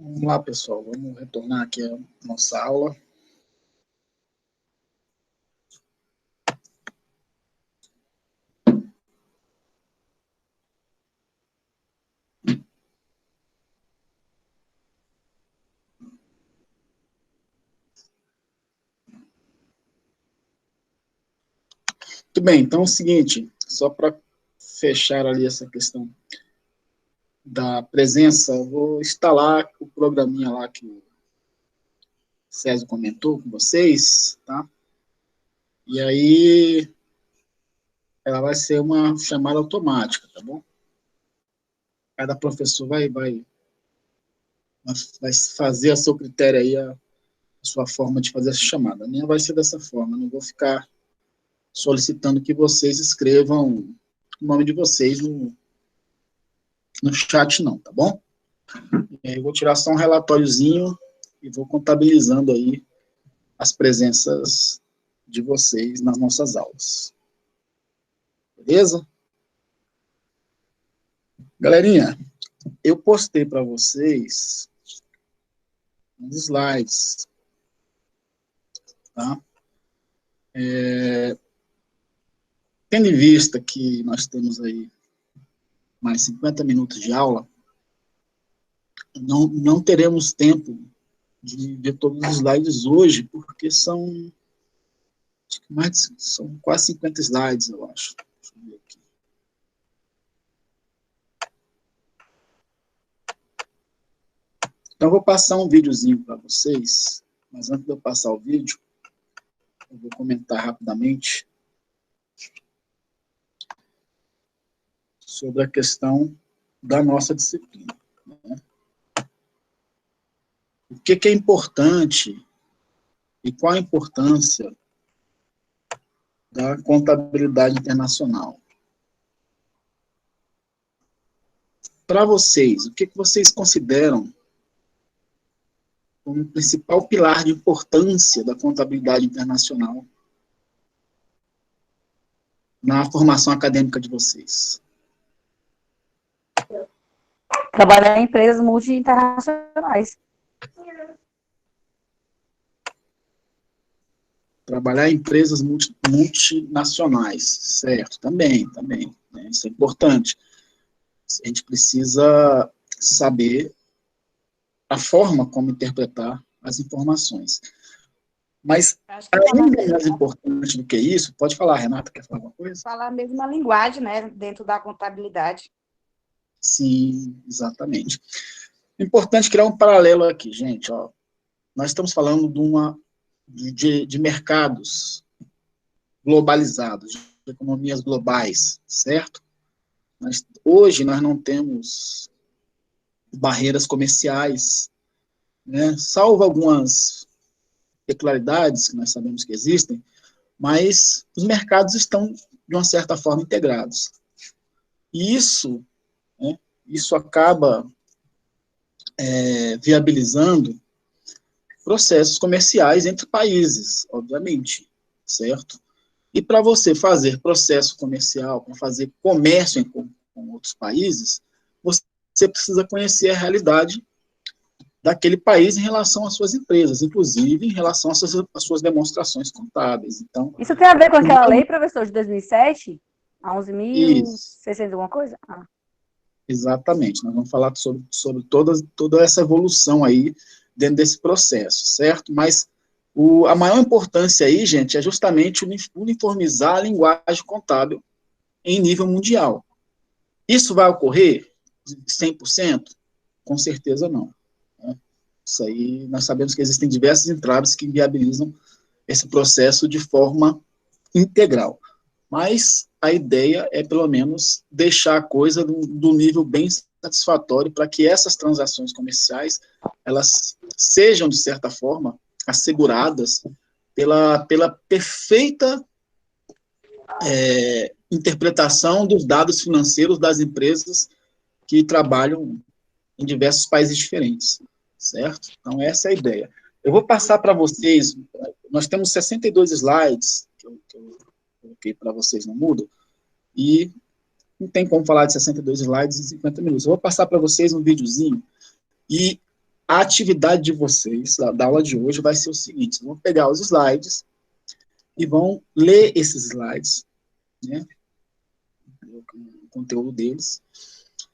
Vamos lá, pessoal, vamos retornar aqui a nossa aula. Muito bem, então é o seguinte, só para fechar ali essa questão da presença, eu vou instalar o programinha lá que o César comentou com vocês, tá? E aí ela vai ser uma chamada automática, tá bom? Cada professor vai fazer a seu critério aí a sua forma de fazer essa chamada. A minha vai ser dessa forma, eu não vou ficar solicitando que vocês escrevam o nome de vocês no chat não, tá bom? Eu vou tirar só um relatóriozinho e vou contabilizando aí as presenças de vocês nas nossas aulas. Beleza? Galerinha, eu postei para vocês uns slides, tá? Tendo em vista que nós temos aí mais 50 minutos de aula, não teremos tempo de ver todos os slides hoje, porque são quase 50 slides, eu acho. Deixa eu ver aqui. Então, eu vou passar um videozinho para vocês, mas antes de eu passar o vídeo, eu vou comentar rapidamente sobre a questão da nossa disciplina. Né? O que é importante e qual a importância da contabilidade internacional. Para vocês, o que vocês consideram como o principal pilar de importância da contabilidade internacional na formação acadêmica de vocês? Trabalhar em empresas multi-internacionais. Trabalhar em empresas multinacionais, certo? Também, né? Isso é importante. A gente precisa saber a forma como interpretar as informações. Mas, ainda mais importante do que isso, pode falar, Renata, quer falar alguma coisa? Falar a mesma linguagem, né, dentro da contabilidade. Sim, exatamente. É importante criar um paralelo aqui, gente. Ó. Nós estamos falando de mercados globalizados, de economias globais, certo? Hoje nós não temos barreiras comerciais, né? Salvo algumas peculiaridades que nós sabemos que existem, mas os mercados estão, de uma certa forma, integrados. E isso acaba viabilizando processos comerciais entre países, obviamente, certo? E para você fazer processo comercial, para fazer comércio com outros países, você precisa conhecer a realidade daquele país em relação às suas empresas, inclusive em relação às suas demonstrações contábeis. Então, isso tem a ver com aquela lei, professor, de 2007? A 11.600 alguma coisa? Ah. Exatamente. Nós vamos falar sobre toda essa evolução aí dentro desse processo, certo? Mas a maior importância aí, gente, é justamente uniformizar a linguagem contábil em nível mundial. Isso vai ocorrer 100%? Com certeza não. Né? Isso aí, nós sabemos que existem diversos entraves que viabilizam esse processo de forma integral. Mas a ideia é, pelo menos, deixar a coisa do nível bem satisfatório para que essas transações comerciais, elas sejam, de certa forma, asseguradas pela perfeita interpretação dos dados financeiros das empresas que trabalham em diversos países diferentes, certo? Então, essa é a ideia. Eu vou passar para vocês, nós temos 62 slides, que eu coloquei para vocês no Moodle, e não tem como falar de 62 slides em 50 minutos. Eu vou passar para vocês um videozinho, e a atividade de vocês, da aula de hoje, vai ser o seguinte: vocês vão pegar os slides e vão ler esses slides, né, o conteúdo deles,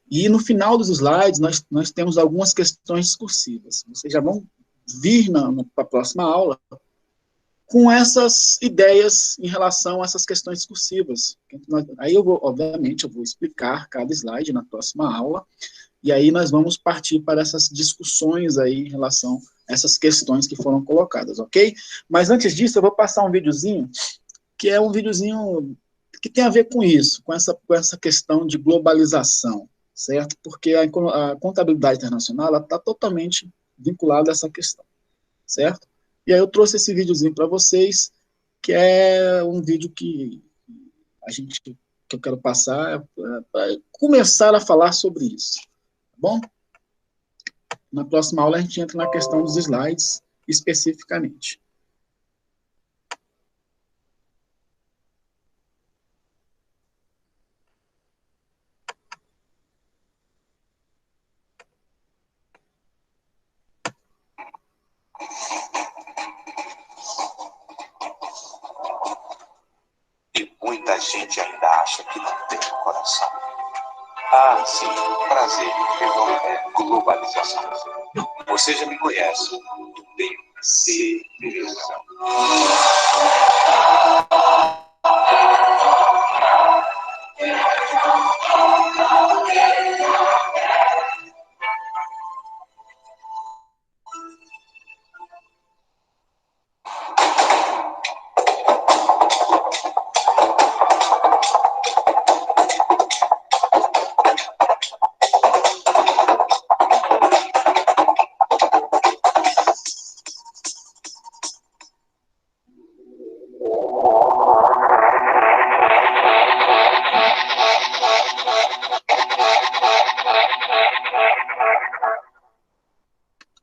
e no final dos slides nós temos algumas questões discursivas. Vocês já vão vir para a próxima aula com essas ideias em relação a essas questões discursivas. Aí obviamente, eu vou explicar cada slide na próxima aula, e aí nós vamos partir para essas discussões aí em relação a essas questões que foram colocadas, ok? Mas antes disso, eu vou passar um videozinho, que é um videozinho que tem a ver com isso, com essa questão de globalização, certo? Porque a contabilidade internacional está totalmente vinculada a essa questão, certo? E aí eu trouxe esse videozinho para vocês, que é um vídeo que eu quero passar para começar a falar sobre isso, tá bom? Na próxima aula a gente entra na questão dos slides especificamente. E muita gente ainda acha que não tem coração. Ah, sim, prazer, perdão, é globalização. Você já me conhece, eu tenho civilização.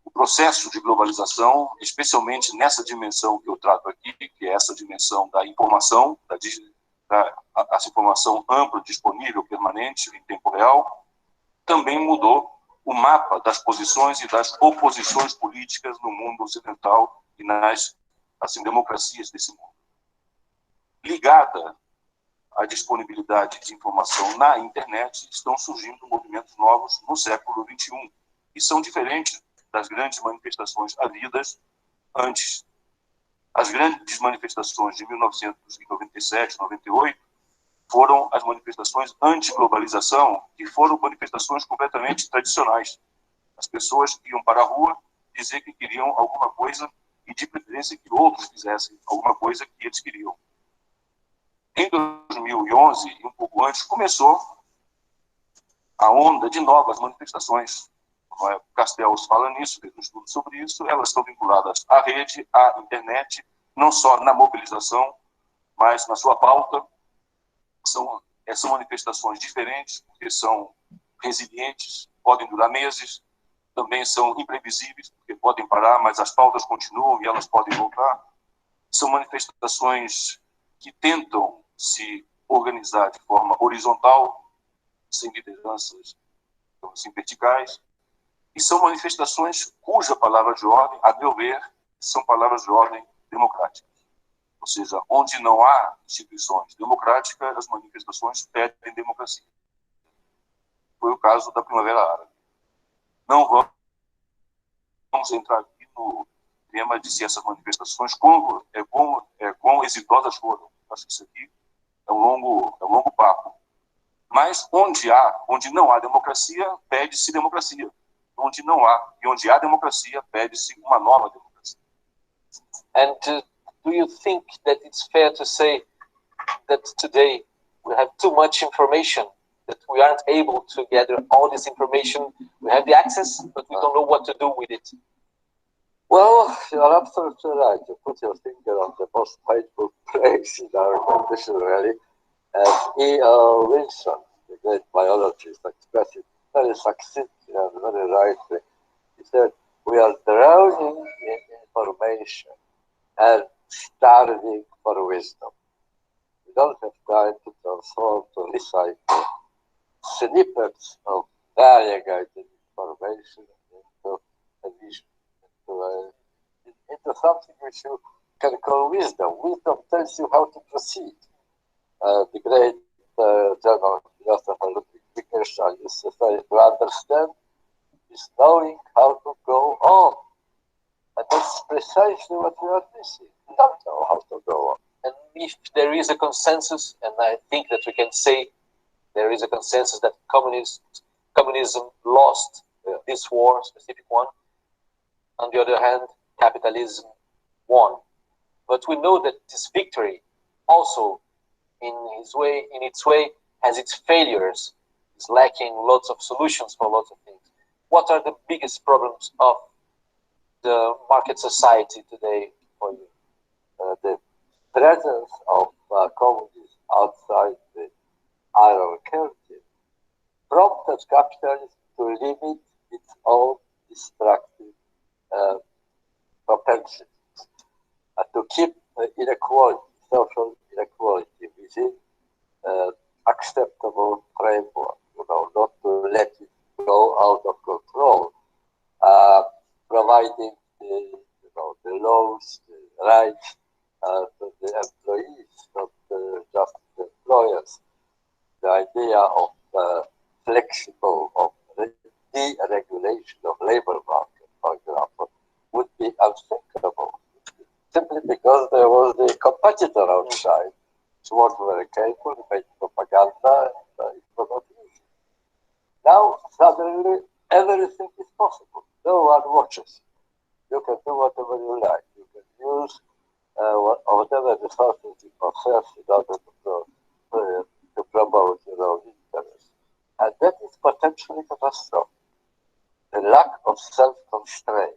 O processo de globalização, especialmente nessa dimensão que eu trato aqui, que é essa dimensão da informação, essa informação ampla, disponível, permanente, em tempo real, também mudou o mapa das posições e das oposições políticas no mundo ocidental e nas democracias desse mundo. Ligada à disponibilidade de informação na internet, estão surgindo movimentos novos no século XXI, e são diferentes das grandes manifestações havidas antes. As grandes manifestações de 1997, 98, foram as manifestações anti-globalização, que foram manifestações completamente tradicionais. As pessoas iam para a rua dizer que queriam alguma coisa e, de preferência, que outros fizessem alguma coisa que eles queriam. Em 2011, e um pouco antes, começou a onda de novas manifestações. Castells fala nisso, fez um estudo sobre isso. Elas estão vinculadas à rede, à internet, não só na mobilização, mas na sua pauta. São manifestações diferentes, porque são resilientes, podem durar meses, também são imprevisíveis, porque podem parar, mas as pautas continuam e elas podem voltar. São manifestações que tentam se organizar de forma horizontal, sem lideranças assim, verticais, e são manifestações cuja palavra de ordem, a meu ver, são palavras de ordem democráticas. Ou seja, onde não há instituições democráticas, as manifestações pedem democracia. Foi o caso da Primavera Árabe. Não vamos entrar aqui no tema de se essas manifestações, quão exitosas foram. Acho que isso aqui é um longo papo. Mas onde não há democracia, pede-se democracia. Onde não há, e onde há democracia, pede-se uma nova democracia. And do you think that it's fair to say that today we have too much information, that we aren't able to gather all this information? We have the access, but we don't know what to do with it. Well, you're absolutely right. You put your finger on the most painful place in our condition, really. E. Wilson, the great biologist, expressed it very succinctly and very rightly. He said, we are drowning in information and starving for wisdom. We don't have time to transform, to recycle snippets of variegated information into a something which you can call wisdom. Wisdom tells you how to proceed. The great German philosopher Ludwig Wittgenstein used to say, to understand is knowing how to go on. And that's precisely what we are missing. We don't know how to go on. And if there is a consensus, and I think that we can say there is a consensus that communism lost this war, specific one. On the other hand, capitalism won. But we know that this victory also, in its way, has its failures. It's lacking lots of solutions for lots of things. What are the biggest problems of the market society today for you? The presence of communism outside the iron curtain prompted capitalism to limit its own destructive propensities and to keep inequality, social inequality within acceptable framework, not to let it go out of control, providing the laws, the rights to the employees, not just the employers. The idea of flexible, of deregulation of labor market, for example, would be unthinkable, simply because there was the competitor outside. It was very careful, made propaganda, and it was not easy. Now, suddenly, everything is possible. No one watches. You can do whatever you like. You can use whatever resources you possess in order to promote your own interests. And that is potentially catastrophic. The lack of self-constraint.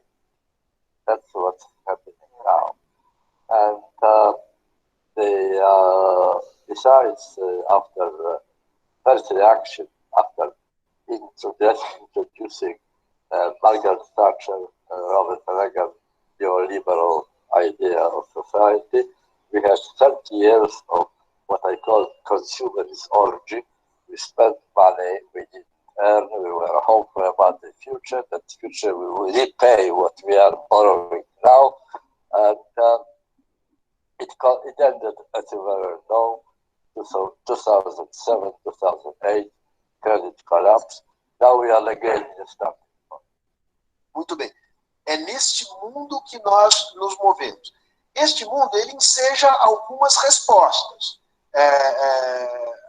That's what's happening now. And besides, after first reaction, after introducing Margaret Thatcher, Robert Reagan, neoliberal idea of society, we had 30 years of what I call consumerist orgy. We spent money we didn't earn, we were hopeful about the future, that future we will repay what we are borrowing now, and it ended, as you well know, 2007, 2008, credit collapse. Now we are again in the starting point. Muito bem. É neste mundo que nós nos movemos. Este mundo, ele enseja algumas respostas.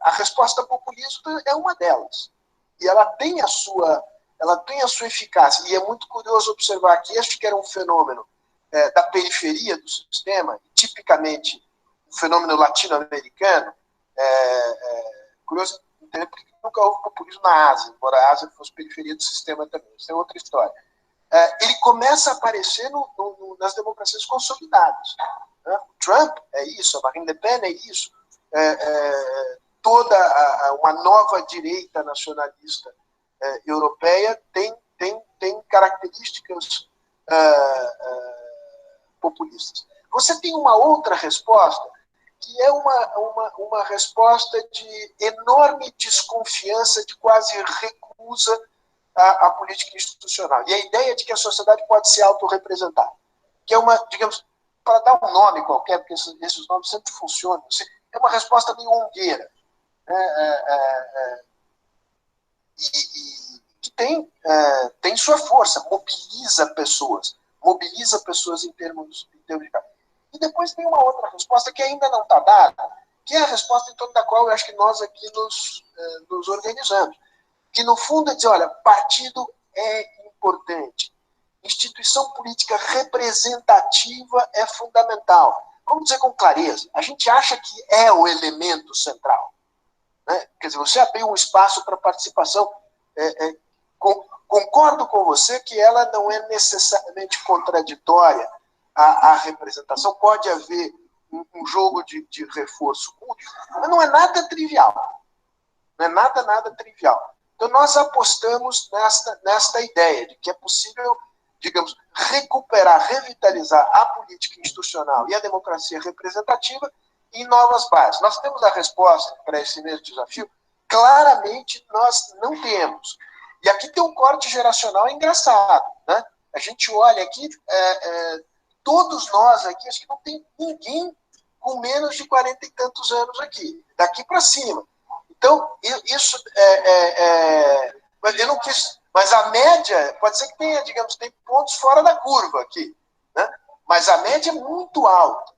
A resposta populista é uma delas. E ela tem a sua eficácia. E é muito curioso observar que este que era um fenômeno da periferia do sistema, tipicamente um fenômeno latino-americano, curioso entender porque nunca houve populismo na Ásia, embora a Ásia fosse periferia do sistema também. Isso é outra história. Ele começa a aparecer nas democracias consolidadas. Né? O Trump é isso, a Marine Le Pen é isso, toda uma nova direita nacionalista europeia tem características populistas. Você tem uma outra resposta, que é uma resposta de enorme desconfiança, de quase recusa à política institucional. E a ideia de que a sociedade pode se autorrepresentar. Que é uma, digamos, para dar um nome qualquer, porque esses nomes sempre funcionam, é uma resposta meio ongueira. E que tem sua força, mobiliza pessoas em termos de caso. E depois tem uma outra resposta que ainda não está dada, que é a resposta em torno da qual eu acho que nós aqui nos organizamos. Que, no fundo, é dizer, olha, partido é importante, instituição política representativa é fundamental. Vamos dizer com clareza, a gente acha que é o elemento central. Né? Quer dizer, você abriu um espaço para participação. Concordo com você que ela não é necessariamente contraditória à representação. Pode haver um jogo de reforço útil, mas não é nada trivial. Não é nada trivial. Então, nós apostamos nesta ideia de que é possível, digamos, recuperar, revitalizar a política institucional e a democracia representativa em novas bases. Nós temos a resposta para esse mesmo desafio? Claramente, nós não temos. E aqui tem um corte geracional engraçado. Né? A gente olha aqui, todos nós aqui, acho que não tem ninguém com menos de 40 e tantos anos aqui, daqui para cima. Então, isso eu não quis, mas a média, pode ser que tenha, digamos, tem pontos fora da curva aqui, né? Mas a média é muito alta.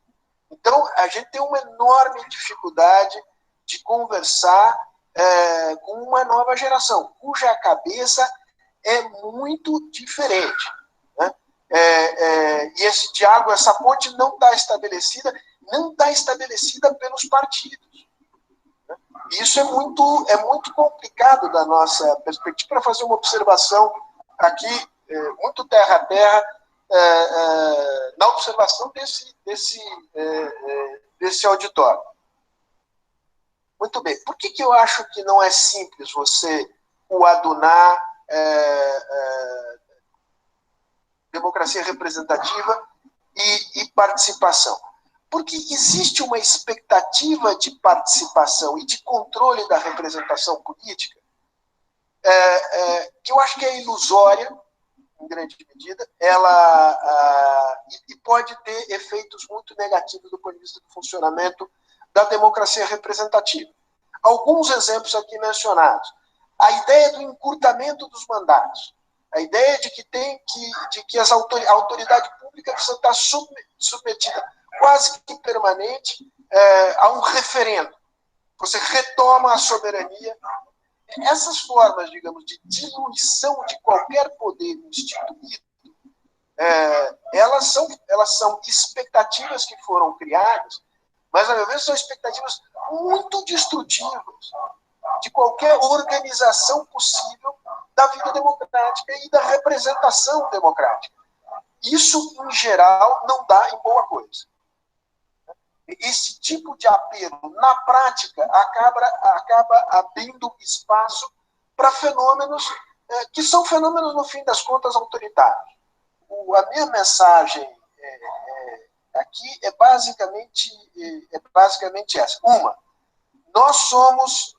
Então, a gente tem uma enorme dificuldade de conversar com uma nova geração, cuja cabeça é muito diferente, né? E esse diálogo, essa ponte não está estabelecida pelos partidos. Isso é muito complicado da nossa perspectiva. Para fazer uma observação aqui, muito terra a terra, na observação desse auditório. Muito bem. Por que eu acho que não é simples você coadunar democracia representativa e participação? Porque existe uma expectativa de participação e de controle da representação política que eu acho que é ilusória, em grande medida, e pode ter efeitos muito negativos do ponto de vista do funcionamento da democracia representativa. Alguns exemplos aqui mencionados. A ideia do encurtamento dos mandatos, a ideia de que a autoridade pública precisa estar submetida quase que permanente a um referendo. Você retoma a soberania. Essas formas, digamos, de diluição de qualquer poder instituído, elas são expectativas que foram criadas, mas, a meu ver, são expectativas muito destrutivas de qualquer organização possível da vida democrática e da representação democrática. Isso, em geral, não dá em boa coisa. Esse tipo de apelo, na prática, acaba abrindo espaço para fenômenos que são fenômenos, no fim das contas, autoritários. A minha mensagem aqui é basicamente essa. Nós somos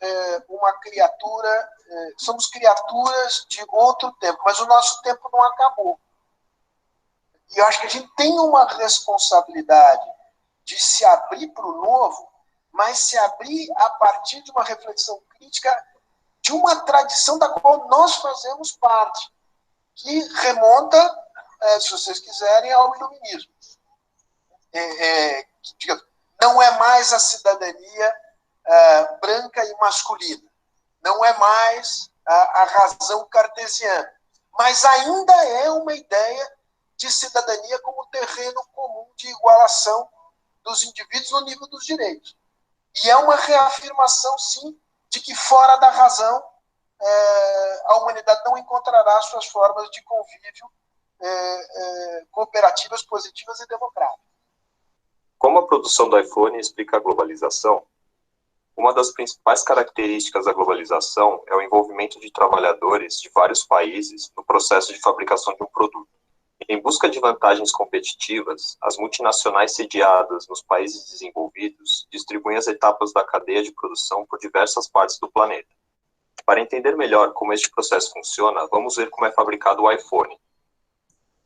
somos criaturas de outro tempo, mas o nosso tempo não acabou. E eu acho que a gente tem uma responsabilidade de se abrir para o novo, mas se abrir a partir de uma reflexão crítica de uma tradição da qual nós fazemos parte, que remonta, se vocês quiserem, ao iluminismo. Não é mais a cidadania branca e masculina, não é mais a razão cartesiana, mas ainda é uma ideia de cidadania como terreno comum de igualação dos indivíduos no nível dos direitos. E é uma reafirmação, sim, de que fora da razão a humanidade não encontrará suas formas de convívio cooperativas, positivas e democráticas. Como a produção do iPhone explica a globalização? Uma das principais características da globalização é o envolvimento de trabalhadores de vários países no processo de fabricação de um produto. Em busca de vantagens competitivas, as multinacionais sediadas nos países desenvolvidos distribuem as etapas da cadeia de produção por diversas partes do planeta. Para entender melhor como este processo funciona, vamos ver como é fabricado o iPhone.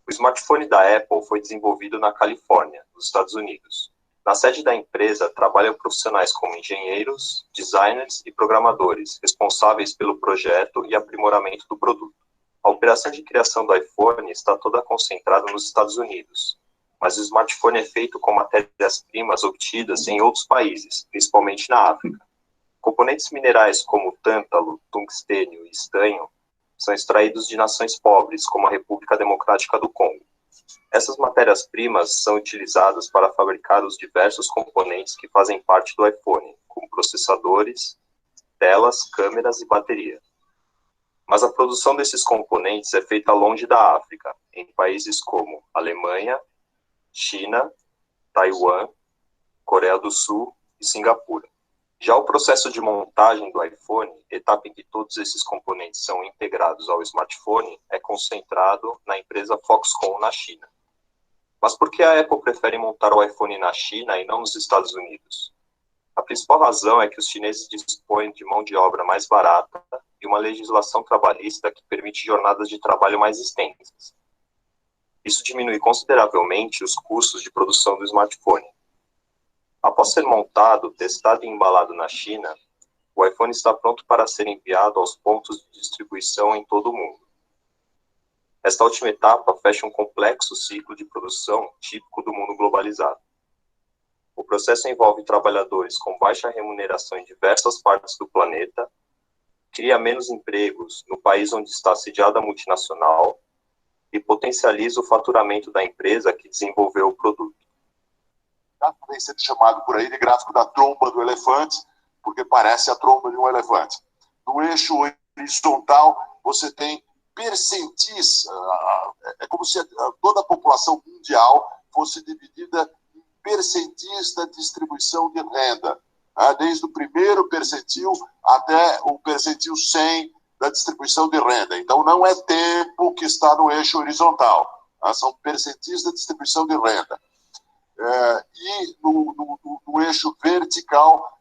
O smartphone da Apple foi desenvolvido na Califórnia, nos Estados Unidos. Na sede da empresa trabalham profissionais como engenheiros, designers e programadores, responsáveis pelo projeto e aprimoramento do produto. A operação de criação do iPhone está toda concentrada nos Estados Unidos, mas o smartphone é feito com matérias-primas obtidas em outros países, principalmente na África. Componentes minerais como tântalo, tungstênio e estanho são extraídos de nações pobres, como a República Democrática do Congo. Essas matérias-primas são utilizadas para fabricar os diversos componentes que fazem parte do iPhone, como processadores, telas, câmeras e bateria. Mas a produção desses componentes é feita longe da África, em países como Alemanha, China, Taiwan, Coreia do Sul e Singapura. Já o processo de montagem do iPhone, etapa em que todos esses componentes são integrados ao smartphone, é concentrado na empresa Foxconn na China. Mas por que a Apple prefere montar o iPhone na China e não nos Estados Unidos? A principal razão é que os chineses dispõem de mão de obra mais barata e uma legislação trabalhista que permite jornadas de trabalho mais extensas. Isso diminui consideravelmente os custos de produção do smartphone. Após ser montado, testado e embalado na China, o iPhone está pronto para ser enviado aos pontos de distribuição em todo o mundo. Esta última etapa fecha um complexo ciclo de produção típico do mundo globalizado. O processo envolve trabalhadores com baixa remuneração em diversas partes do planeta, cria menos empregos no país onde está sediada a multinacional e potencializa o faturamento da empresa que desenvolveu o produto. Vem sendo chamado por aí de gráfico da tromba do elefante, porque parece a tromba de um elefante. No eixo horizontal, você tem percentis, é como se toda a população mundial fosse dividida em percentis da distribuição de renda, desde o primeiro percentil até o percentil 100 da distribuição de renda. Então, não é tempo que está no eixo horizontal, são percentis da distribuição de renda. E no eixo vertical,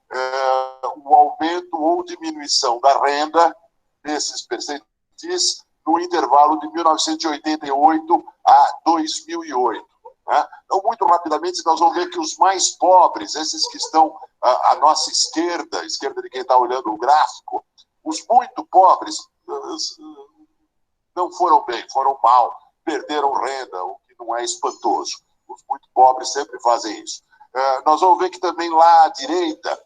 o aumento ou diminuição da renda desses percentis no intervalo de 1988 a 2008. Então, muito rapidamente, nós vamos ver que os mais pobres, esses que estão à nossa esquerda, esquerda de quem está olhando o gráfico, os muito pobres não foram bem, foram mal, perderam renda, o que não é espantoso. Os muito pobres sempre fazem isso. Nós vamos ver que também lá à direita,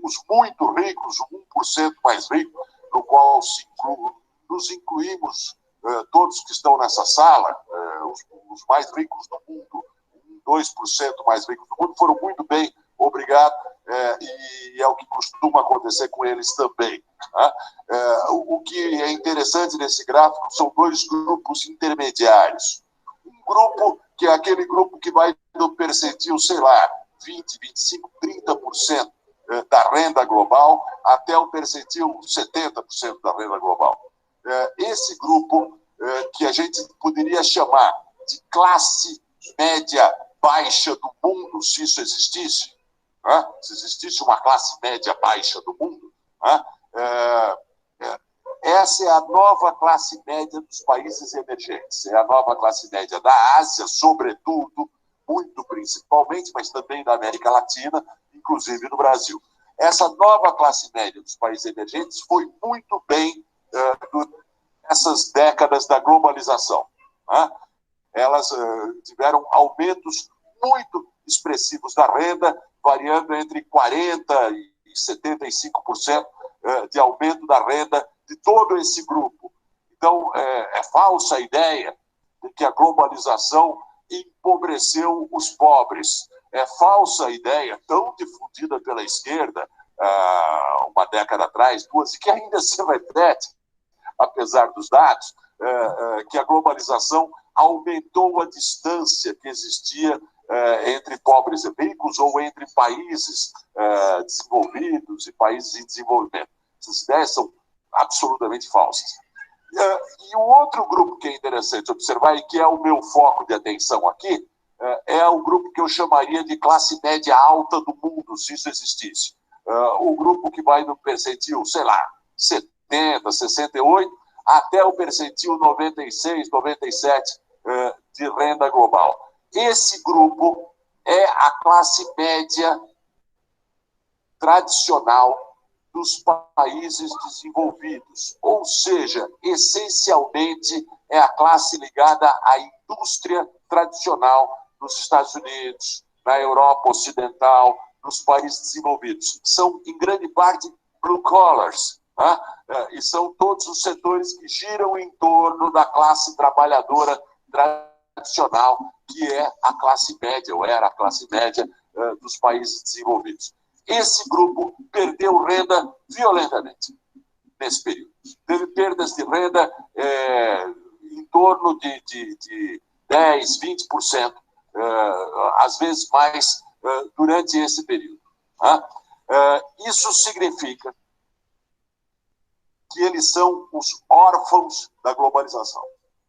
os muito ricos, o 1% mais rico, no qual nos incluímos todos que estão nessa sala, os mais ricos do mundo, 2% mais ricos do mundo, foram muito bem, obrigado, e é o que costuma acontecer com eles também. O que é interessante nesse gráfico são dois grupos intermediários. Um grupo que é aquele grupo que vai do percentil, sei lá, 20, 25, 30% da renda global até o percentil 70% da renda global. Esse grupo que a gente poderia chamar de classe média baixa do mundo, se isso existisse, se existisse uma classe média baixa do mundo, essa é a nova classe média dos países emergentes, é a nova classe média da Ásia, sobretudo, muito principalmente, mas também da América Latina, inclusive no Brasil. Essa nova classe média dos países emergentes foi muito bem nessas décadas da globalização. Elas tiveram aumentos muito expressivos da renda, variando entre 40% e 75% de aumento da renda de todo esse grupo. Então, é falsa a ideia de que a globalização empobreceu os pobres. É falsa a ideia, tão difundida pela esquerda, uma década atrás, duas, e que ainda se repete, apesar dos dados, que a globalização aumentou a distância que existia entre pobres e ricos ou entre países desenvolvidos e países em desenvolvimento. Essas ideias são absolutamente falsas. E o outro grupo que é interessante observar e que é o meu foco de atenção aqui é o grupo que eu chamaria de classe média alta do mundo, se isso existisse. O grupo que vai do percentil, sei lá, 70, 68, até o percentil 96, 97 de renda global. Esse grupo é a classe média tradicional dos países desenvolvidos, ou seja, essencialmente é a classe ligada à indústria tradicional nos Estados Unidos, na Europa Ocidental, nos países desenvolvidos. São, em grande parte, blue collars, e são todos os setores que giram em torno da classe trabalhadora tradicional, que é a classe média, ou era a classe média dos países desenvolvidos. Esse grupo perdeu renda violentamente nesse período. Teve perdas de renda em torno de 10%, 20%, às vezes mais, durante esse período. Isso significa que eles são os órfãos da globalização,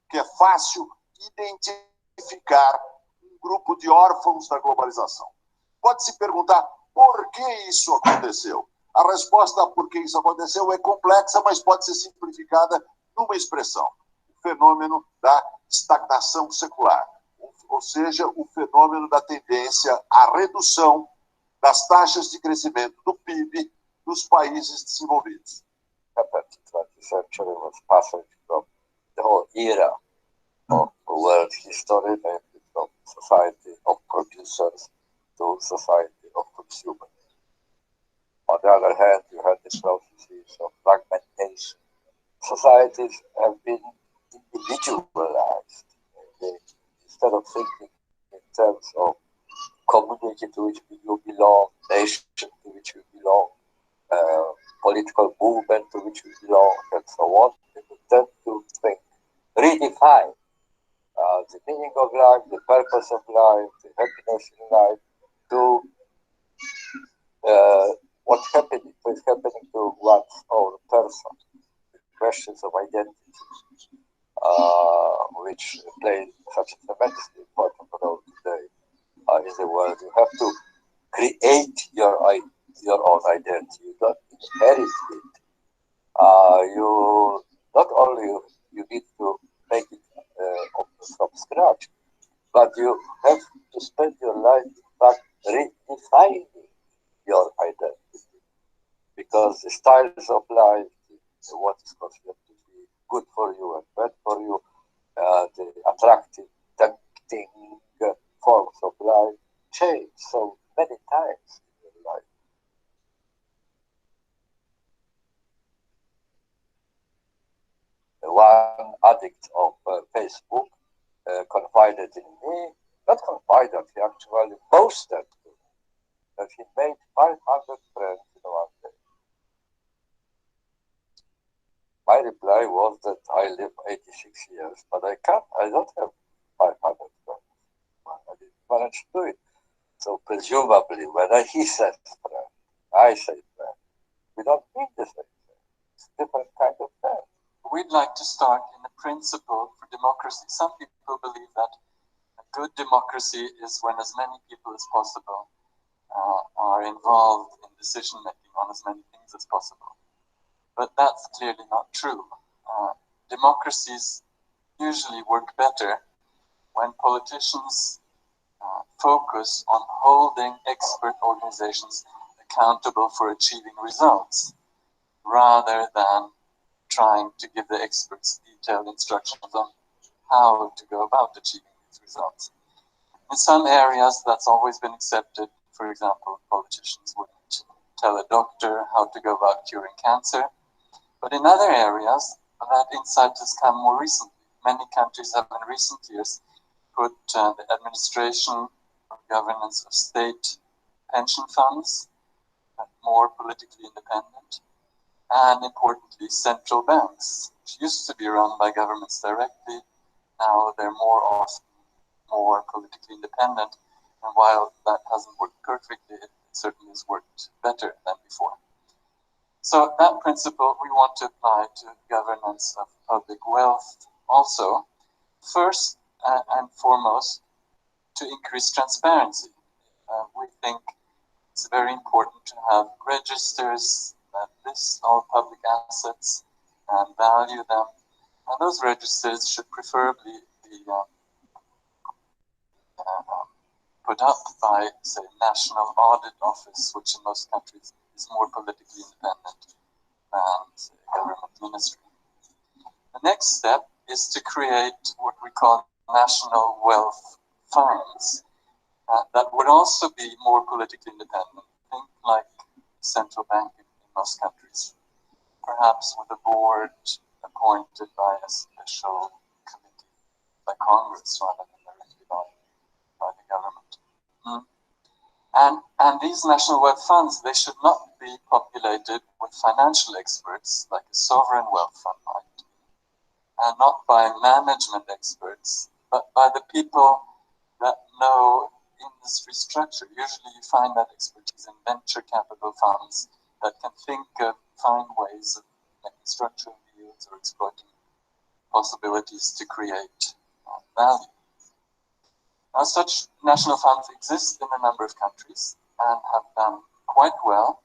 que é fácil identificar um grupo de órfãos da globalização. Pode-se perguntar por que isso aconteceu. A resposta a por que isso aconteceu é complexa, mas pode ser simplificada numa expressão: o fenômeno da estagnação secular, ou seja, o fenômeno da tendência à redução das taxas de crescimento do PIB dos países desenvolvidos. The 20th century was passing from the whole era of world history, namely from society of producers to society of consumers. On the other hand, you had the processes of fragmentation. Societies have been individualized. Instead of thinking in terms of community to which you belong, nation to which you belong, political movement to which you belong, and so on, people tend to think, redefine the meaning of life, the purpose of life, the happiness in life, to what is happening to one's own person. The questions of identity, which play such a tremendously important role today in the world. You have to create your own identity. You don't inherit it. You not only you need to make it from scratch, but you have to spend your life in fact redefining your identity, because the styles of life, what is considered to be good for you and bad for you, the attractive, tempting forms of life change so many times in your life. One addict of Facebook confided in me, not confided, he actually boasted that he made 500 friends in one day. My reply was that I live 86 years, but I don't have 500 friends. I didn't manage to do it. So presumably, when he says friend, I say friend, we don't mean the same thing. It's a different kind of friend. We'd like to start in the principle for democracy. Some people believe that a good democracy is when as many people as possible are involved in decision making on as many things as possible. But that's clearly not true. Democracies usually work better when politicians focus on holding expert organizations accountable for achieving results, rather than trying to give the experts detailed instructions on how to go about achieving these results. In some areas, that's always been accepted. For example, politicians wouldn't tell a doctor how to go about curing cancer. But in other areas, that insight has come more recently. Many countries have in recent years put the administration or governance of state pension funds more politically independent, and importantly, central banks, which used to be run by governments directly. Now they're more often more politically independent, and while that hasn't worked perfectly, it certainly has worked better than before. So that principle we want to apply to governance of public wealth also. First and foremost, to increase transparency. We think it's very important to have registers that list all public assets and value them. And those registers should preferably be put up by, say, National Audit Office, which in most countries is more politically independent than, say, government ministry. The next step is to create what we call national wealth funds that would also be more politically independent. Think like central bank in most countries, perhaps with a board appointed by a special committee by Congress rather than directly by the government. And these national wealth funds, they should not be populated with financial experts like a sovereign wealth fund might be, and not by management experts, but by the people that know industry structure. Usually you find that expertise in venture capital funds that can find ways of making structural deals or exploiting possibilities to create value. Now, such national funds exist in a number of countries and have done quite well,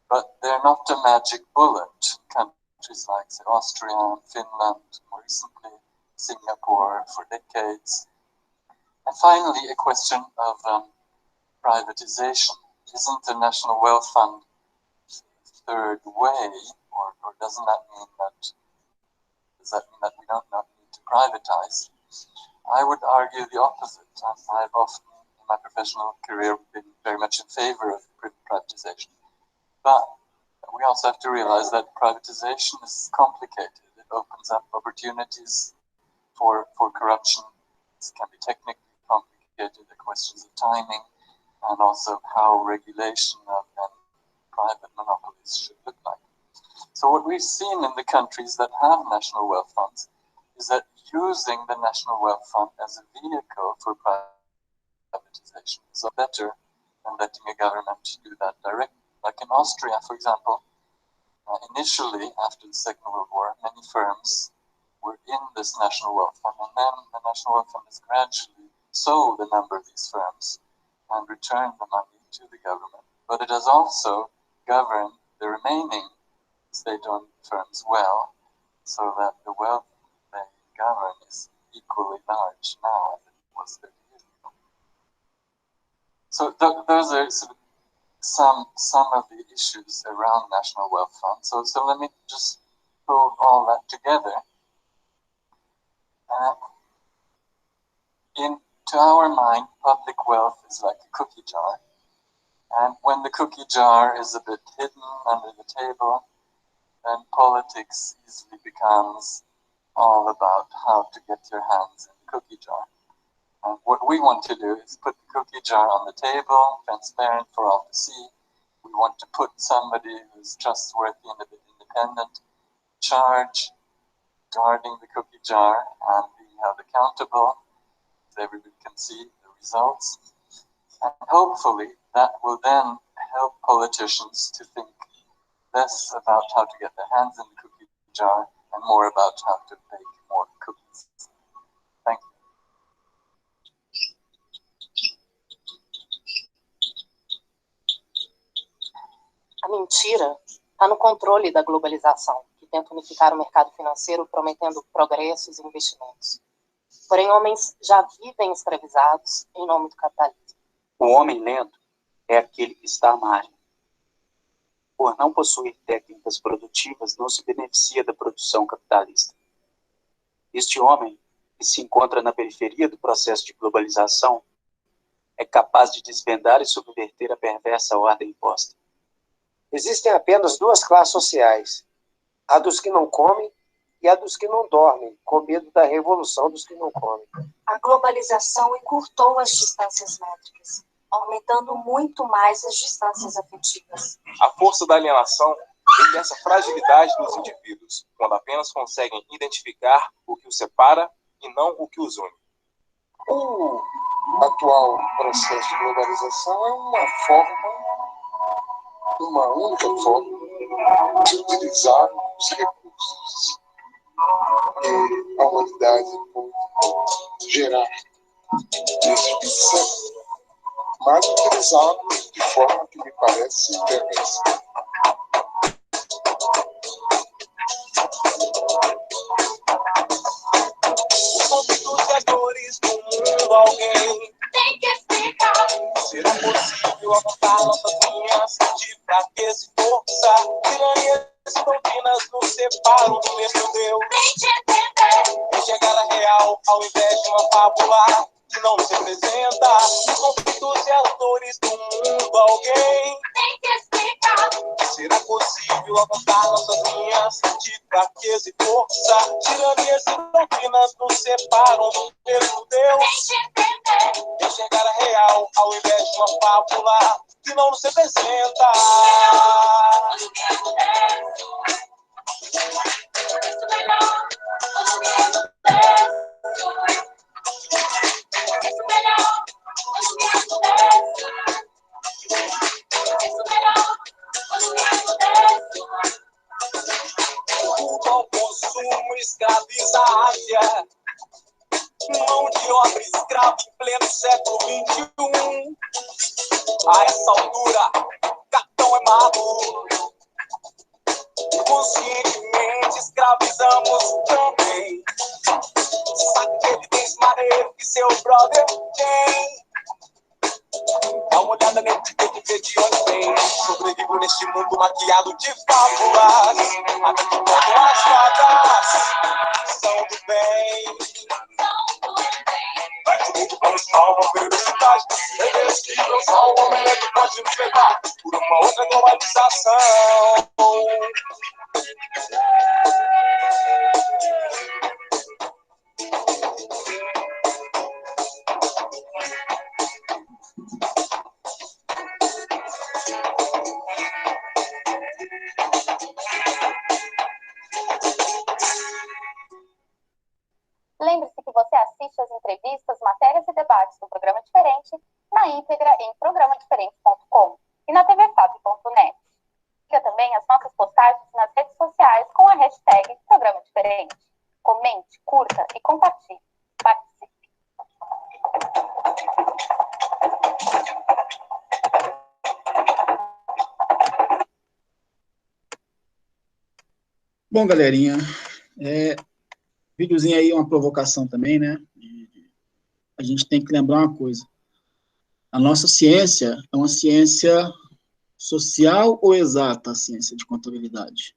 but they're not a magic bullet. Countries like, say, Austria and Finland, more recently Singapore for decades. And finally, a question of privatization. Isn't the National Wealth Fund the third way, or doesn't that mean that, does that mean that we don't need to privatize? I would argue the opposite. I've often, in my professional career, been very much in favor of privatization. But we also have to realize that privatization is complicated. It opens up opportunities for corruption. This can be technically complicated, the questions of timing, and also how regulation of private monopolies should look like. So what we've seen in the countries that have national wealth funds is that using the National Wealth Fund as a vehicle for privatization is better than letting a government do that directly. Like in Austria, for example, initially after the Second World War, many firms were in this National Wealth Fund, and then the National Wealth Fund has gradually sold a number of these firms and returned the money to the government. But it has also governed the remaining state-owned firms well, so that the wealth they govern is equally large now as it was 30 years ago. So those are sort of some of the issues around National Wealth Fund. So let me just pull all that together. To our mind, public wealth is like a cookie jar. And when the cookie jar is a bit hidden under the table, then politics easily becomes all about how to get your hands in the cookie jar. And what we want to do is put the cookie jar on the table, transparent for all to see. We want to put somebody who's trustworthy and a bit independent in charge, guarding the cookie jar and being held accountable so everybody can see the results. And hopefully that will then help politicians to think less about how to get their hands in the cookie jar and more about how to bake more cookies. Thank you. A mentira está no controle da globalização, que tenta unificar o mercado financeiro prometendo progressos e investimentos. Porém, homens já vivem escravizados em nome do capitalismo. O homem lento é aquele que está à margem. Por não possuir técnicas produtivas, não se beneficia da produção capitalista. Este homem, que se encontra na periferia do processo de globalização, é capaz de desvendar e subverter a perversa ordem imposta. Existem apenas duas classes sociais, a dos que não comem e a dos que não dormem, com medo da revolução dos que não comem. A globalização encurtou as distâncias métricas, aumentando muito mais as distâncias afetivas. A força da alienação vem dessa fragilidade dos indivíduos, quando apenas conseguem identificar o que os separa e não o que os une. O atual processo de globalização é uma única forma de utilizar os recursos que a humanidade pode gerar nesse século, mas utilizá-los de forma que me parece perversa. Os do mundo, alguém tem que explicar. Será possível apontar nossas linhas de fraqueza e força? Tiranias e doutrinas nos separam do mesmo Deus. Tem que entender. Enxergar a real ao invés de uma fábula que não nos representa. Os conflitos e as dores do mundo, alguém tem que explicar. Será possível apontar nossas linhas de fraqueza e força? Tiranias e doutrinas nos separam do mesmo Deus. Enxergar a real ao invés de uma fábula que não nos representa. O consumo escraviza a Ásia, mão de obra escrava em pleno século XXI. A essa altura, cartão é mago. Conscientemente escravizamos também. rodeado de fábulas, até que quando as fadas são do bem. Vamos salvar a felicidade, irresistível, só o homem é que pode nos levar por uma outra globalização. Lembre-se que você assiste às entrevistas, matérias e debates do Programa Diferente na íntegra em programadiferente.com e na tvfab.net. Siga também as nossas postagens nas redes sociais com a hashtag Programa Diferente. Comente, curta e compartilhe. Participe. Bom, galerinha, videozinho aí é uma provocação também, né? A gente tem que lembrar uma coisa. A nossa ciência é uma ciência social ou exata, a ciência de contabilidade?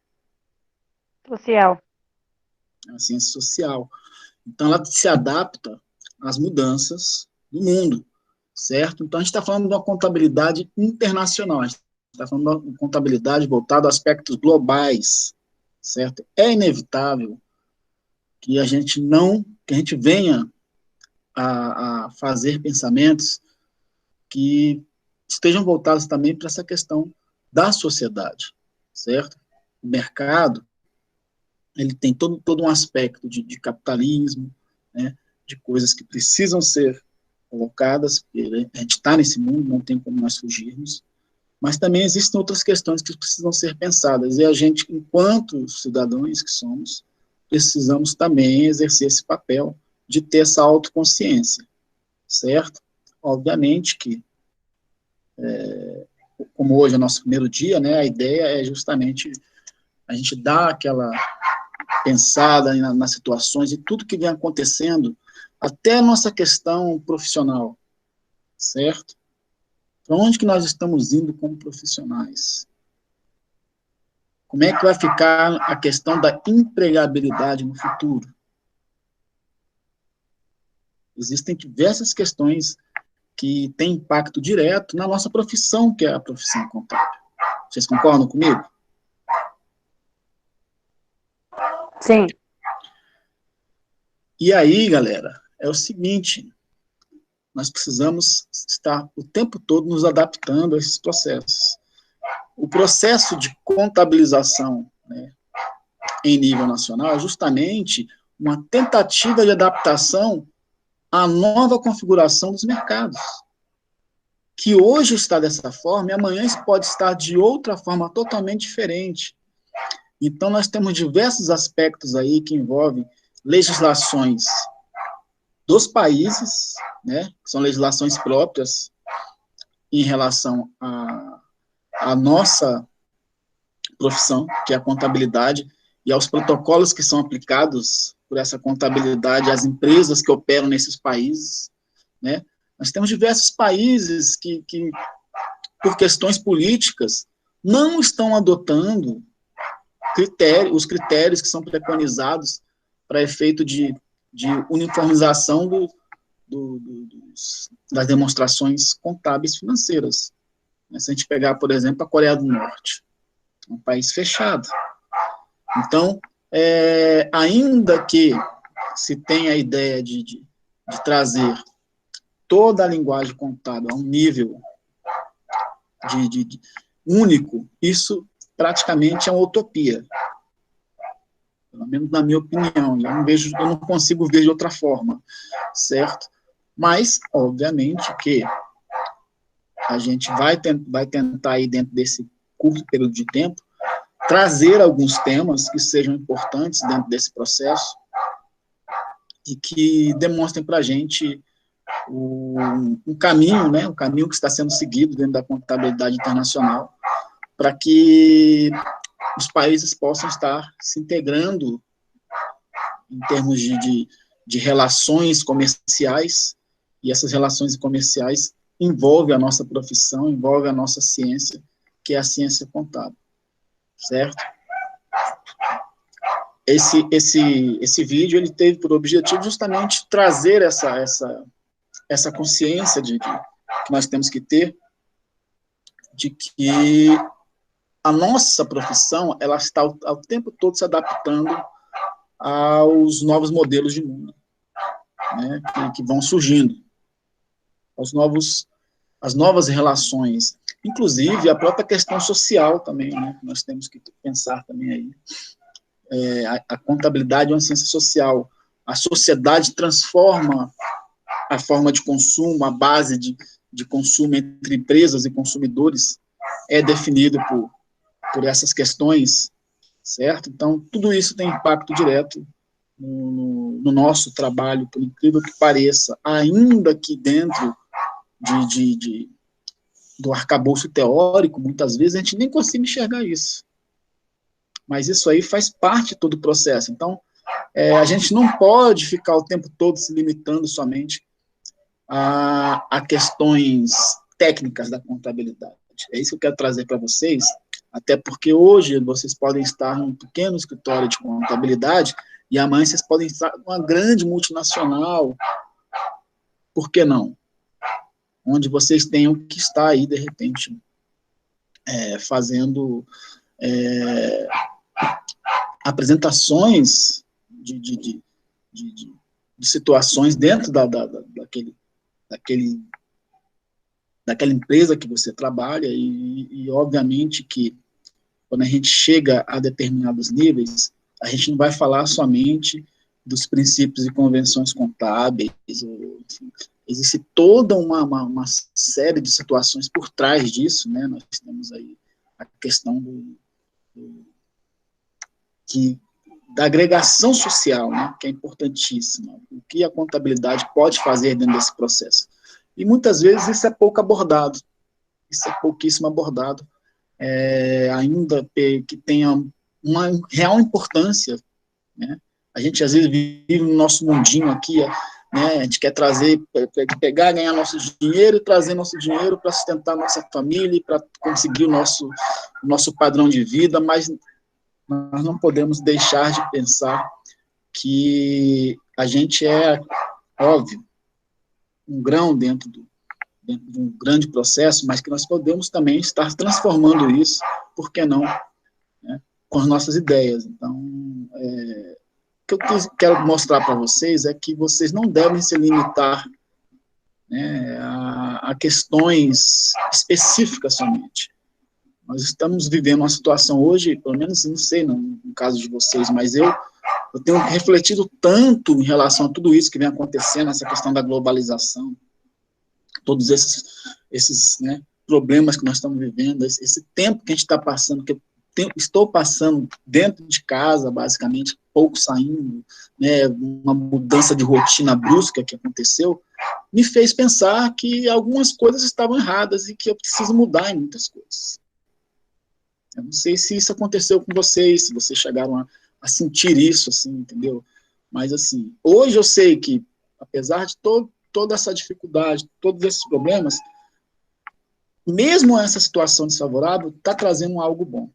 Social. É uma ciência social. Então, ela se adapta às mudanças do mundo, certo? Então, a gente está falando de uma contabilidade internacional, a gente está falando de uma contabilidade voltada a aspectos globais, certo? É inevitável que a gente venha a fazer pensamentos que estejam voltados também para essa questão da sociedade, certo? O mercado, ele tem todo um aspecto de capitalismo, né, de coisas que precisam ser colocadas, porque a gente está nesse mundo, não tem como nós fugirmos, mas também existem outras questões que precisam ser pensadas, e a gente, enquanto cidadãos que somos, precisamos também exercer esse papel de ter essa autoconsciência, certo? Obviamente que, como hoje é o nosso primeiro dia, né, a ideia é justamente a gente dar aquela pensada nas situações e tudo que vem acontecendo, até a nossa questão profissional, certo? Para onde que nós estamos indo como profissionais? Como é que vai ficar a questão da empregabilidade no futuro? Existem diversas questões que têm impacto direto na nossa profissão, que é a profissão contábil. Vocês concordam comigo? Sim. E aí, galera, é o seguinte, nós precisamos estar o tempo todo nos adaptando a esses processos. O processo de contabilização, né, em nível nacional é justamente uma tentativa de adaptação à nova configuração dos mercados, que hoje está dessa forma e amanhã isso pode estar de outra forma totalmente diferente. Então, nós temos diversos aspectos aí que envolvem legislações dos países, né, que são legislações próprias em relação à nossa profissão, que é a contabilidade, e aos protocolos que são aplicados por essa contabilidade às empresas que operam nesses países, né. Nós temos diversos países que por questões políticas, não estão adotando os critérios que são preconizados para efeito de uniformização das demonstrações contábeis financeiras. Se a gente pegar, por exemplo, a Coreia do Norte, um país fechado. Então, ainda que se tenha a ideia de trazer toda a linguagem contábil a um nível de único, isso praticamente é uma utopia. Pelo menos na minha opinião, eu não consigo ver de outra forma, certo? Mas, obviamente, que a gente vai tentar, aí, dentro desse curto período de tempo, trazer alguns temas que sejam importantes dentro desse processo e que demonstrem para a gente um caminho, né, um caminho que está sendo seguido dentro da contabilidade internacional, para que os países possam estar se integrando em termos de relações comerciais, e essas relações comerciais envolvem a nossa profissão, envolvem a nossa ciência, que é a ciência contábil. certo? Esse vídeo, ele teve por objetivo justamente trazer essa consciência que nós temos que ter, de que a nossa profissão, ela está ao tempo todo se adaptando aos novos modelos de mundo, né, que vão surgindo, as novas relações, inclusive a própria questão social também, né, nós temos que pensar também aí. A contabilidade é uma ciência social. A sociedade transforma a forma de consumo, a base de consumo entre empresas e consumidores é definido por essas questões, certo? Então, tudo isso tem impacto direto no nosso trabalho, por incrível que pareça, ainda que dentro do arcabouço teórico, muitas vezes a gente nem consegue enxergar isso. Mas isso aí faz parte de todo o processo. Então, a gente não pode ficar o tempo todo se limitando somente a questões técnicas da contabilidade. É isso que eu quero trazer para vocês, até porque hoje vocês podem estar num pequeno escritório de contabilidade e amanhã vocês podem estar numa grande multinacional. Por que não? Onde vocês tenham que estar aí, de repente, fazendo apresentações de situações dentro daquela empresa que você trabalha, e obviamente que quando a gente chega a determinados níveis, a gente não vai falar somente dos princípios e convenções contábeis, enfim, existe toda uma série de situações por trás disso, né? Nós temos aí a questão da agregação social, né, que é importantíssima, o que a contabilidade pode fazer dentro desse processo. E muitas vezes isso é pouco abordado, isso é pouquíssimo abordado, ainda que tenha uma real importância, né? A gente às vezes vive no nosso mundinho aqui, né, a gente quer pegar, ganhar nosso dinheiro e trazer nosso dinheiro para sustentar nossa família, para conseguir o nosso padrão de vida, mas nós não podemos deixar de pensar que a gente é, óbvio, um grão dentro de um grande processo, mas que nós podemos também estar transformando isso, por que não, né, com as nossas ideias. Então, o que eu quero mostrar para vocês é que vocês não devem se limitar, né, a questões específicas somente. Nós estamos vivendo uma situação hoje, pelo menos, não sei, no caso de vocês, mas eu tenho refletido tanto em relação a tudo isso que vem acontecendo, essa questão da globalização, todos esses né, problemas que nós estamos vivendo, esse tempo que a gente está passando, que eu estou passando dentro de casa, basicamente, pouco saindo, né, uma mudança de rotina brusca que aconteceu, me fez pensar que algumas coisas estavam erradas e que eu preciso mudar em muitas coisas. Eu não sei se isso aconteceu com vocês, se vocês chegaram a sentir isso, assim, entendeu? Mas, assim, hoje eu sei que, apesar de toda essa dificuldade, todos esses problemas, mesmo essa situação desfavorável, está trazendo algo bom,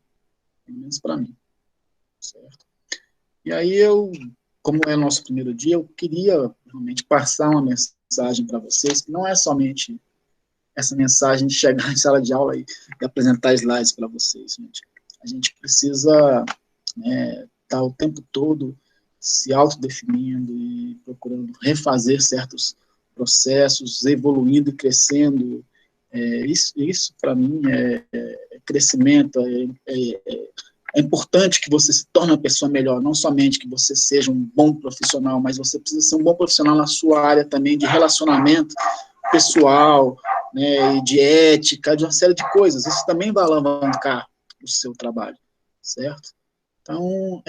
pelo menos para mim, certo? E aí como é nosso primeiro dia, eu queria realmente passar uma mensagem para vocês, que não é somente essa mensagem de chegar em sala de aula e apresentar slides para vocês, gente. A gente precisa estar o tempo todo se autodefinindo e procurando refazer certos processos, evoluindo e crescendo. Isso para mim, é crescimento, é importante que você se torne uma pessoa melhor, não somente que você seja um bom profissional, mas você precisa ser um bom profissional na sua área também de relacionamento pessoal, né, e de ética, de uma série de coisas. Isso também vai alavancar o seu trabalho, certo? Então,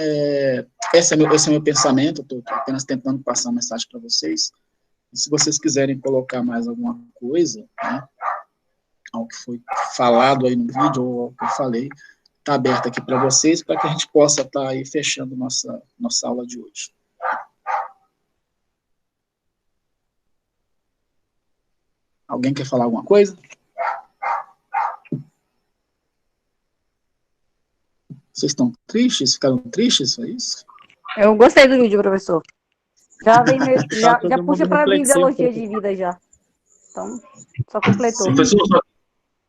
esse é meu pensamento, eu estou apenas tentando passar uma mensagem para vocês. E se vocês quiserem colocar mais alguma coisa, né, ao que foi falado aí no vídeo, ou ao que eu falei, está aberto aqui para vocês, para que a gente possa estar aí fechando nossa aula de hoje. Alguém quer falar alguma coisa? Vocês estão tristes? Ficaram tristes? É isso? Eu gostei do vídeo, professor. Já vem meio, já todo puxa mundo para mim reflexivo. ideologia de vida já. Então, só completou. Professor,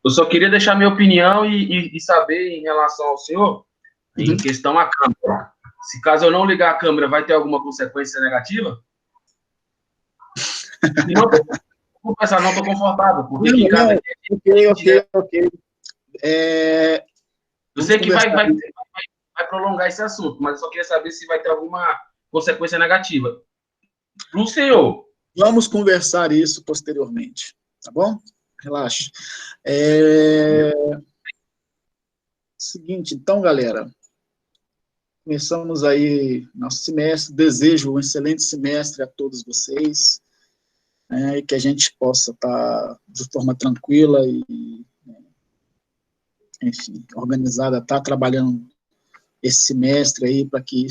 eu só queria deixar minha opinião e saber em relação ao senhor, em questão à câmera. Se caso eu não ligar a câmera, vai ter alguma consequência negativa? E não, vou pensar, não estou confortável, porque aqui em casa... Ok. Eu sei que vai prolongar esse assunto, mas eu só queria saber se vai ter alguma consequência negativa. Para o senhor. Vamos conversar isso posteriormente, tá bom? Relaxa. Seguinte, então, galera, começamos aí nosso semestre. Desejo um excelente semestre a todos vocês, né, e que a gente possa estar de forma tranquila e, enfim, organizada, estar trabalhando esse semestre aí para que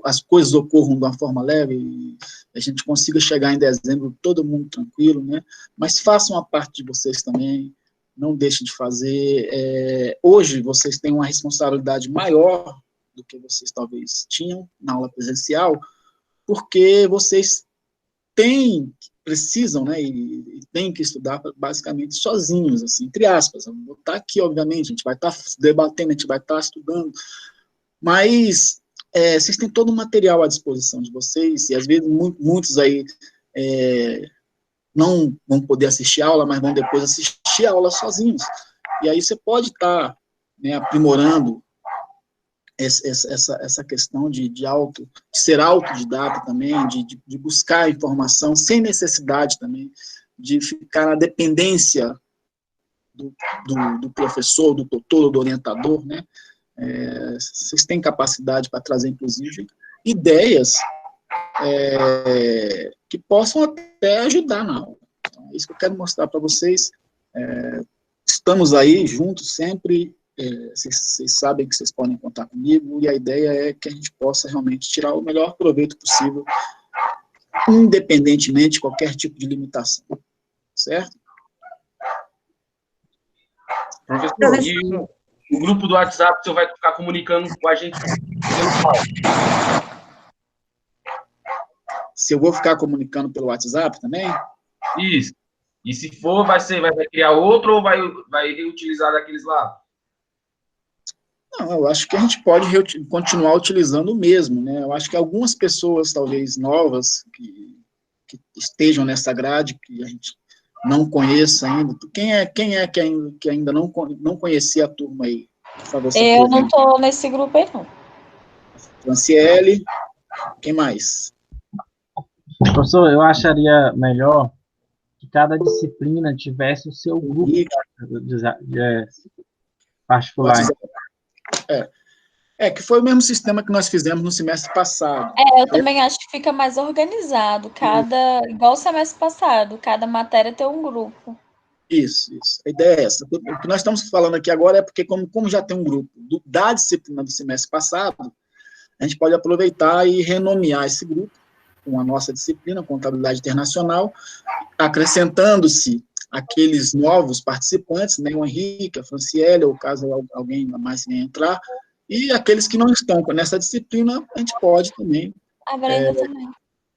as coisas ocorram de uma forma leve e a gente consiga chegar em dezembro todo mundo tranquilo, né? Mas façam a parte de vocês também, não deixem de fazer. Hoje vocês têm uma responsabilidade maior do que vocês talvez tinham na aula presencial, porque vocês precisam, né, e têm que estudar basicamente sozinhos, assim, entre aspas. Eu vou estar aqui, obviamente, a gente vai estar debatendo, a gente vai estar estudando, mas vocês têm todo o material à disposição de vocês, e às vezes muitos aí não vão poder assistir a aula, mas vão depois assistir a aula sozinhos. E aí você pode estar, né, aprimorando essa questão de ser autodidata também, de buscar informação sem necessidade também de ficar na dependência do professor, do tutor, do orientador, né? Vocês têm capacidade para trazer, inclusive, ideias que possam até ajudar na aula. Então, é isso que eu quero mostrar para vocês. Estamos aí juntos sempre. Vocês sabem que vocês podem contar comigo, e a ideia é que a gente possa realmente tirar o melhor proveito possível, independentemente de qualquer tipo de limitação. Certo? Professor, e o grupo do WhatsApp, o senhor vai ficar comunicando com a gente pelo qual? Se eu vou ficar comunicando pelo WhatsApp também? Isso. E se for, vai criar outro ou vai reutilizar daqueles lá? Não, eu acho que a gente pode continuar utilizando o mesmo, né? Eu acho que algumas pessoas, talvez novas, que estejam nessa grade, que a gente não conheça ainda. Quem é que ainda não conhecia a turma aí? Por favor, eu não estou nesse grupo aí, não. Franciele, quem mais? Professor, eu acharia melhor que cada disciplina tivesse o seu grupo particular. Que foi o mesmo sistema que nós fizemos no semestre passado. Eu também acho que fica mais organizado. Igual o semestre passado, cada matéria tem um grupo. Isso. A ideia é essa. O que nós estamos falando aqui agora é porque, como já tem um grupo da disciplina do semestre passado, a gente pode aproveitar e renomear esse grupo com a nossa disciplina, Contabilidade Internacional, acrescentando-se aqueles novos participantes, né, o Henrique, a Franciele, ou caso alguém mais venha entrar, e aqueles que não estão nessa disciplina, a gente pode também, a Brenda também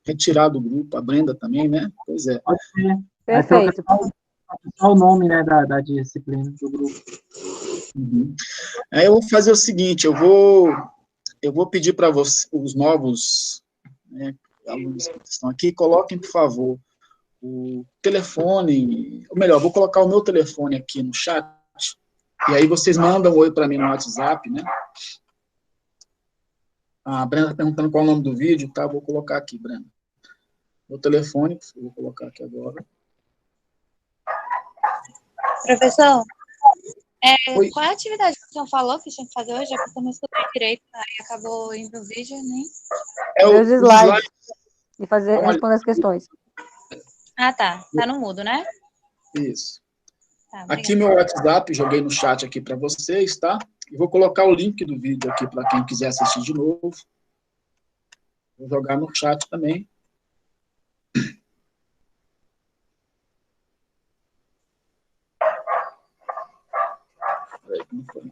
retirar do grupo, a Brenda também, né? Pois é. Pode ser. Perfeito. Só o nome, né, da disciplina do grupo. Aí eu vou fazer o seguinte, eu vou pedir para os novos, né, alunos que estão aqui, coloquem, por favor, o telefone, ou melhor, vou colocar o meu telefone aqui no chat, e aí vocês mandam um oi para mim no WhatsApp, né? A Brenda está perguntando qual é o nome do vídeo, tá? Vou colocar aqui, Brenda. Meu telefone, vou colocar aqui agora. Professor, qual é a atividade que o senhor falou que tinha que fazer hoje? É porque eu não escutei direito, aí acabou indo o vídeo, nem... Os slides. E responder as questões. Ah, tá no mudo, né? Isso. Tá, aqui meu WhatsApp, joguei no chat aqui para vocês, tá? E vou colocar o link do vídeo aqui para quem quiser assistir de novo. Vou jogar no chat também. Peraí, como foi?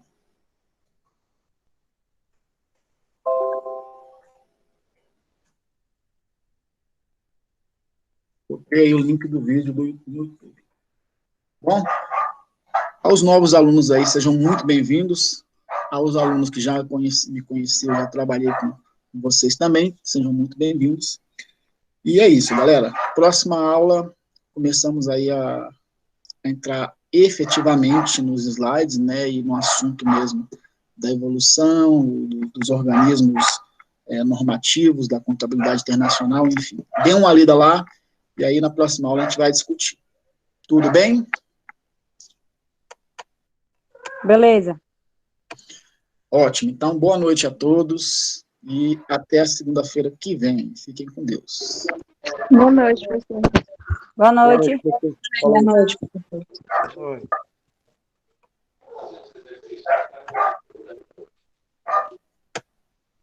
Coloquei aí o link do vídeo do YouTube. Bom, aos novos alunos aí, sejam muito bem-vindos. Aos alunos que já me conheciam, já trabalhei com vocês também, sejam muito bem-vindos. E é isso, galera. Próxima aula, começamos aí a entrar efetivamente nos slides, né, e no assunto mesmo da evolução, dos organismos normativos, da contabilidade internacional, enfim. Dê uma lida lá, e aí na próxima aula a gente vai discutir. Tudo bem? Beleza. Ótimo. Então, boa noite a todos e até a segunda-feira que vem. Fiquem com Deus. Boa noite, professor. Boa noite. Boa noite, professor.